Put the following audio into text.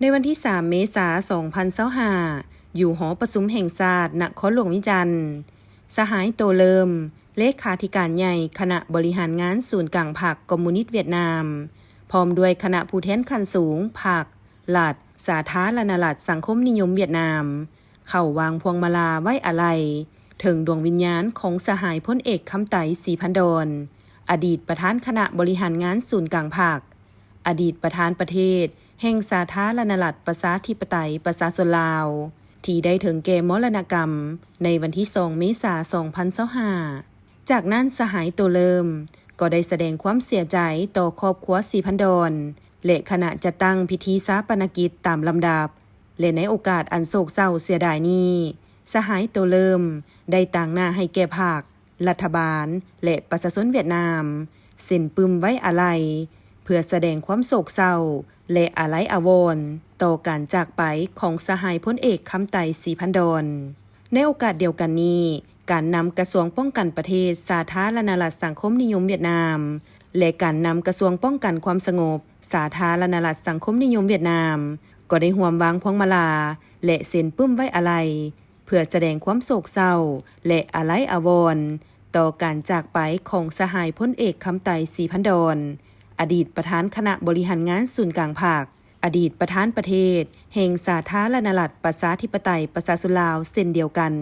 ในวันที่ 3 เมษายน 2025อยู่หอประชุมแห่งชาตินครหลวงวิจันทร์สหายโตเลิมเลขาธิการใหญ่คณะบริหารงานศูนย์กลางพรรคคอมมิวนิสต์เวียดนามพร้อมด้วยคณะผู้แทนขั้นสูงพรรครัฐสาธารณรัฐสังคมนิยมเวียดนามเข้าวางพวงมาลาไว้อาลัยถึงดวงวิญญาณของสหายพลเอกคำไตศรีพันดรอดีตประธานคณะบริหารงานศูนย์กลางพรรคอดีตประธานประเทศแห่งสาธารณรัฐประชาธิปไตยประชาชนลาวที่ได้ถึงแก่มรณกรรมในวันที่ 2 เมษายน 2025จากนั้นสหายโตเลิมก็ได้แสดงความเสียใจต่อครอบครัวศรีพันดรและคณะจะตั้งพิธีชาปนกิจตามลำดับและในโอกาสอันโศกเศร้าเสียดายนี้สหายโตเลิมได้ตั้งหน้าให้แก่พรรครัฐบาลและประชาชนเวียดนามเซ็นปึ้มไว้อาลัยเพื่อแสดงความโศกเศร้าและอาลัยอาวรณ์ต่อการจากไปของสหายพลเอกคำไตศรีพันดรในโอกาสเดียวกันนี้การนำกระทรวงป้องกันประเทศสาธารณรัฐสังคมนิยมเวียดนามและการนำกระทรวงป้องกันความสงบสาธารณรัฐสังคมนิยมเวียดนามก็ได้ร่วมวางพวงมาลาและเซ็นปึ้มไว้อาลัยเพื่อแสดงความโศกเศร้าและอาลัยอาวรณ์ต่อการจากไปของสหายพลเอกคำไตศรีพันดรอดีตประธานคณะบริหารงานศูนย์กลางพรรคอดีตประธานประเทศแห่งสาธารณรัฐประชาธิปไตยประชาชนลาวเช่นเดียวกัน